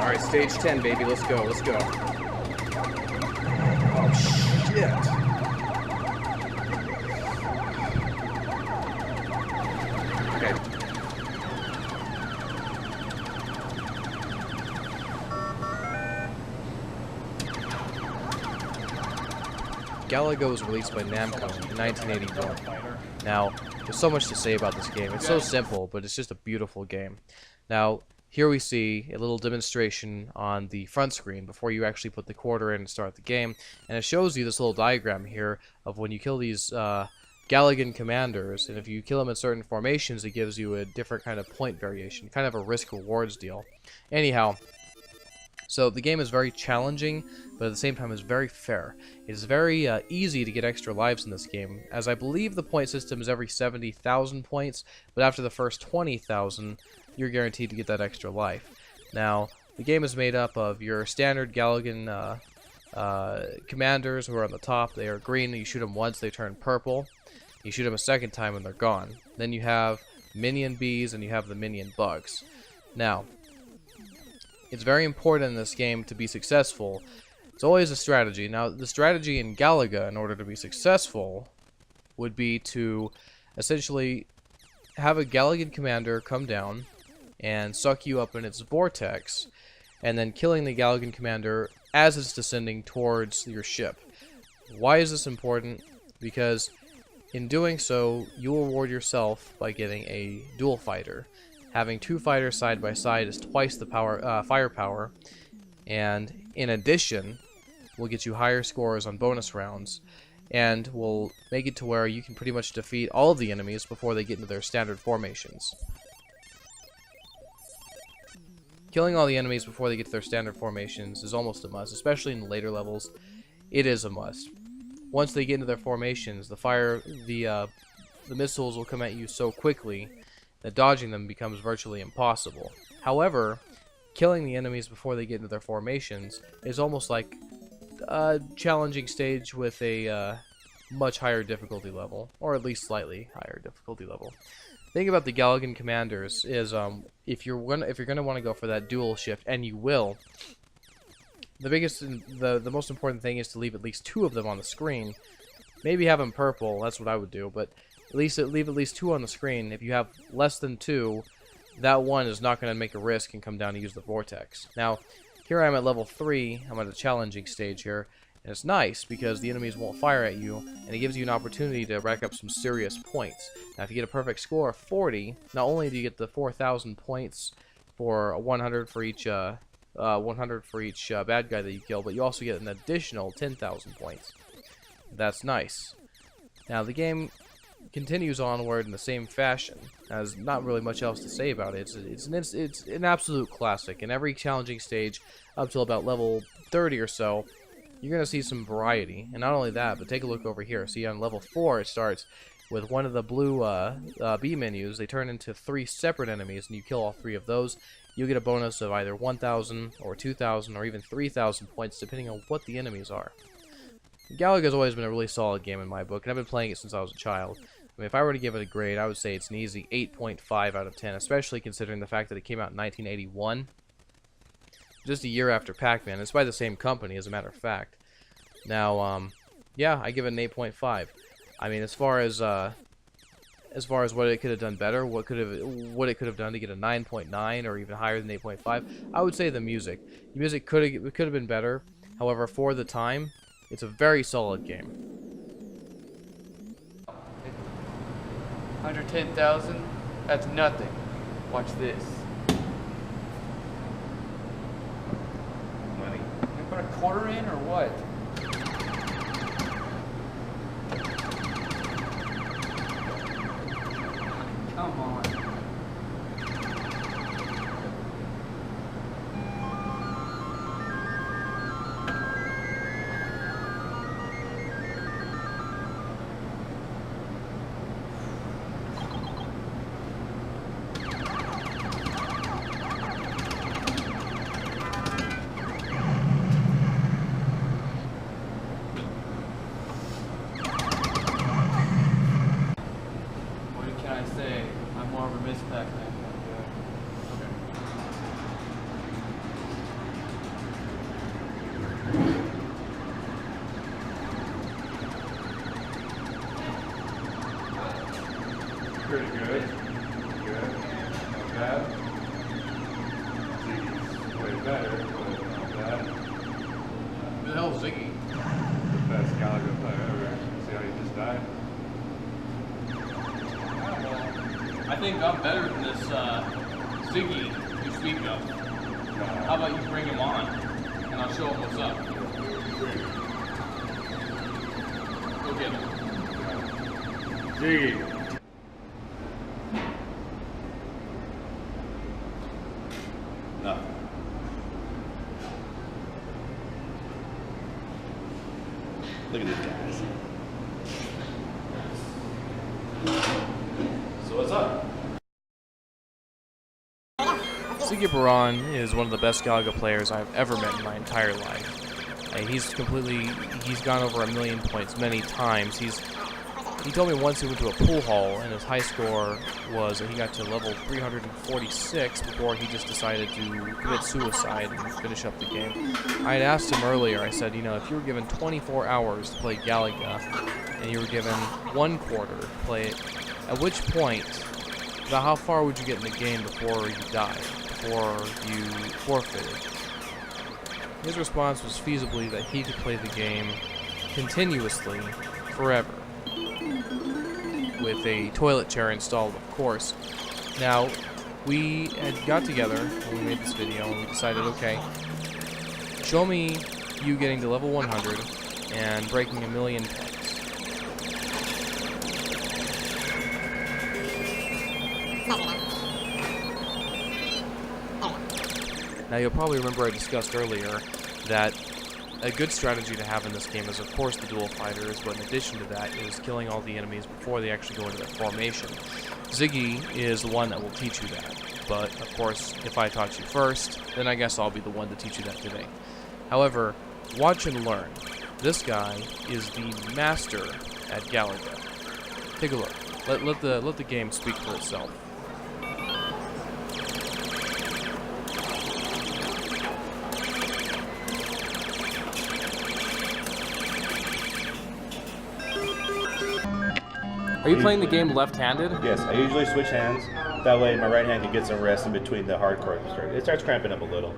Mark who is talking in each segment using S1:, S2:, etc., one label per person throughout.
S1: Alright, stage 10, baby. Let's go, let's go. Oh, shit. Okay. Galaga was released by Namco in 1981. Now, there's so much to say about this game. It's so simple, but it's just a beautiful game. Now, here we see a little demonstration on the front screen before you actually put the quarter in and start the game, and it shows you this little diagram here of when you kill these Galagan commanders, and if you kill them in certain formations, it gives you a different kind of point variation, kind of a risk-rewards deal. Anyhow, so the game is very challenging, but at the same time is very fair. It is very easy to get extra lives in this game, as I believe the point system is every 70,000 points, but after the first 20,000, you're guaranteed to get that extra life. Now, the game is made up of your standard Galagan commanders who are on the top. They are green. You shoot them once, they turn purple. You shoot them a second time and they're gone. Then you have minion bees and you have the minion bugs. Now, it's very important in this game to be successful. It's always a strategy. Now, the strategy in Galaga, in order to be successful, would be to essentially have a Galagan commander come down and suck you up in its vortex, and then killing the Galagan commander as it's descending towards your ship. Why is this important? Because in doing so, you will reward yourself by getting a dual fighter. Having two fighters side by side is twice the firepower, and in addition, will get you higher scores on bonus rounds, and will make it to where you can pretty much defeat all of the enemies before they get into their standard formations. Killing all the enemies before they get to their standard formations is almost a must, especially in the later levels. It is a must. Once they get into their formations, the missiles will come at you so quickly that dodging them becomes virtually impossible. However, killing the enemies before they get into their formations is almost like a challenging stage with a much higher difficulty level, or at least slightly higher difficulty level. The thing about the Galagan commanders is if you're gonna want to go for that dual shift, and you will, the most important thing is to leave at least two of them on the screen. Maybe have them purple. That's what I would do, but leave at least two on the screen. If you have less than two, that one is not going to make a risk and come down to use the vortex. Now, here I am at level 3. I'm at a challenging stage here, and it's nice because the enemies won't fire at you, and it gives you an opportunity to rack up some serious points. Now, if you get a perfect score of 40, not only do you get the 4,000 points for 100 for each bad guy that you kill, but you also get an additional 10,000 points. That's nice. Now, the game continues onward in the same fashion. There's not really much else to say about it. It's an absolute classic. In every challenging stage, up till about level 30 or so, you're going to see some variety. And not only that, but take a look over here. See, on level 4, it starts with one of the blue B menus. They turn into 3 separate enemies, and you kill all 3 of those. You get a bonus of either 1,000 or 2,000 or even 3,000 points, depending on what the enemies are. Galaga's always been a really solid game in my book, and I've been playing it since I was a child. I mean, if I were to give it a grade, I would say it's an easy 8.5 out of 10, especially considering the fact that it came out in 1981, just a year after Pac-Man. It's by the same company, as a matter of fact. Now, yeah, I give it an 8.5. I mean, as far as what it could have done better, what it could have done to get a 9.9 or even higher than 8.5, I would say the music. The music could have been better. However, for the time, it's a very solid game.
S2: 110,000? That's nothing. Watch this.
S1: Money.
S2: You put a quarter in or what? Come on. I think I'm better than this Ziggy you speak of. How about you bring him on, and I'll show him what's up. Go get him.
S3: Ziggy.
S4: No. Look at these guys. So what's up?
S1: Ziggy Beraun is one of the best Galaga players I've ever met in my entire life. He's gone over 1 million points many times. He told me once he went to a pool hall and his high score was that he got to level 346 before he just decided to commit suicide and finish up the game. I had asked him earlier, I said, you know, if you were given 24 hours to play Galaga and you were given 1 quarter to play it, at which point, about how far would you get in the game before you died, before you forfeited? His response was feasibly that he could play the game continuously forever, with a toilet chair installed, of course. Now, we had got together when we made this video and we decided, okay, show me you getting to level 100 and breaking 1 million pegs. Now, you'll probably remember I discussed earlier that a good strategy to have in this game is, of course, the dual fighters, but in addition to that is killing all the enemies before they actually go into their formation. Ziggy is the one that will teach you that, but, of course, if I taught you first, then I guess I'll be the one to teach you that today. However, watch and learn. This guy is the master at Galaga. Take a look. Let the game speak for itself. Are you playing the game left-handed?
S4: Yes, I usually switch hands. That way my right hand can get some rest in between the hardcore. It starts cramping up a little.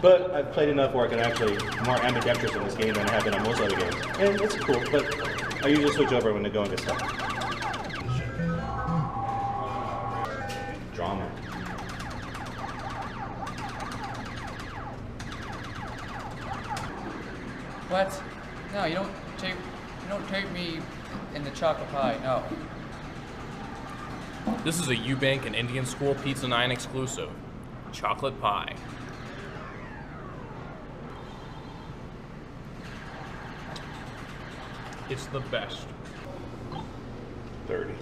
S4: But I've played enough where I can actually more ambidextrous in this game than I have been on most other games. And it's cool, but I usually switch over when I go into stuff. Drama.
S2: What? No, you don't take me in the chocolate pie. No.
S1: This is a Eubank and Indian School Pizza 9 exclusive. Chocolate pie. It's the best.
S4: 30.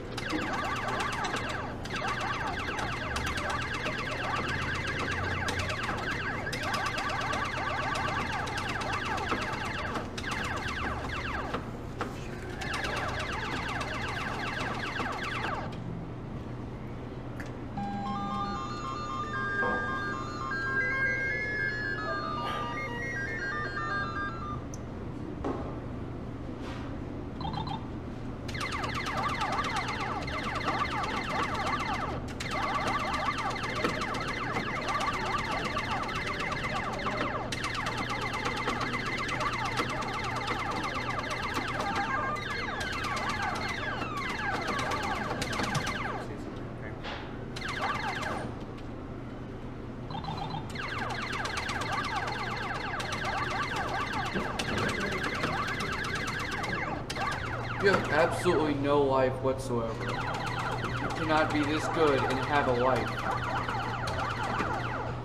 S2: You have absolutely no life whatsoever. You cannot be this good and have a life.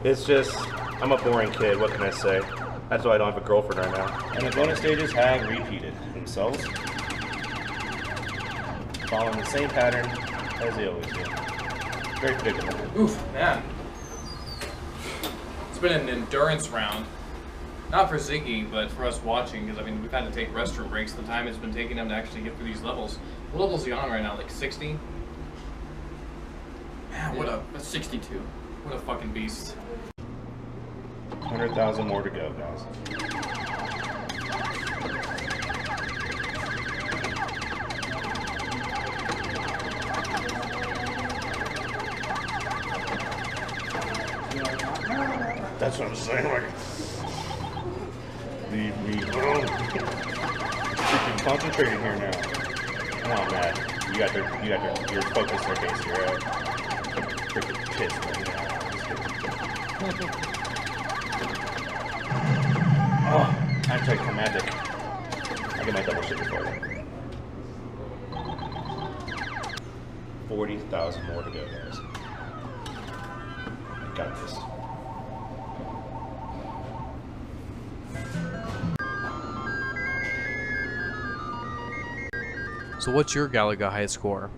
S4: It's just, I'm a boring kid, what can I say? That's why I don't have a girlfriend right now. And the bonus stages have repeated themselves, following the same pattern as they always do. Very predictable.
S1: Oof, man. It's been an endurance round. Not for Ziggy, but for us watching, because I mean, we've had to take restroom breaks. The time it's been taking them to actually get through these levels. What level is he on right now? Like 60? Man,
S2: That's 62.
S1: what a fucking beast.
S4: 100,000 more to go, guys. That's what I'm saying. Like, leave me alone. Freaking concentrating here now. Come on, Matt. your focus interface here. Freaking pissed right now. Oh, anticlimactic. I get my double shit before you. 40,000 more to go, guys. I got this.
S1: So what's your Galaga high score?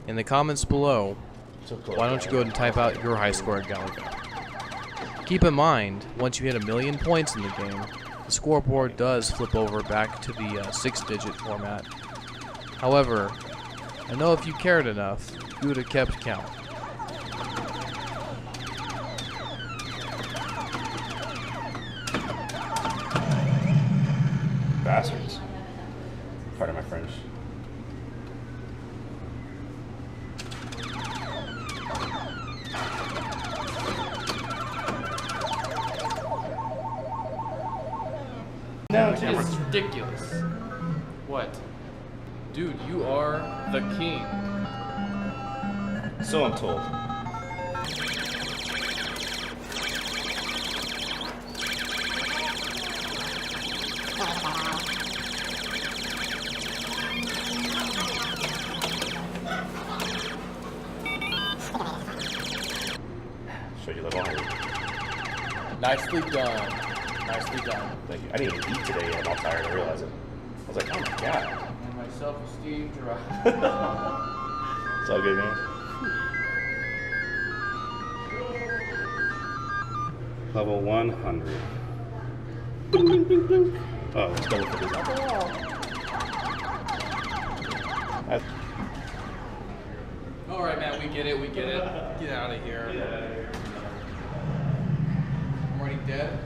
S1: In the comments below,
S4: So close,
S1: why don't you go ahead and type out your high score at Galaga? Keep in mind, once you hit 1,000,000 points in the game, the scoreboard does flip over back to the 6-digit format. However, I know if you cared enough, you would have kept count.
S4: Bastards. Pardon my French. No,
S2: It's ridiculous. What? Dude, you are the king.
S4: so I'm told. Show you a little hungry.
S2: Nicely done. Nicely done.
S4: Thank you. I didn't even eat today yet. I'm all tired. I realized it. I was like, oh my god.
S2: And my self-esteem dropped.
S4: It's all good, man. Level 100. Bing, bing, bing, bing. Oh, let's double for this.
S2: All right, man, we get it. We get it. Get out of here.
S1: I'm already dead.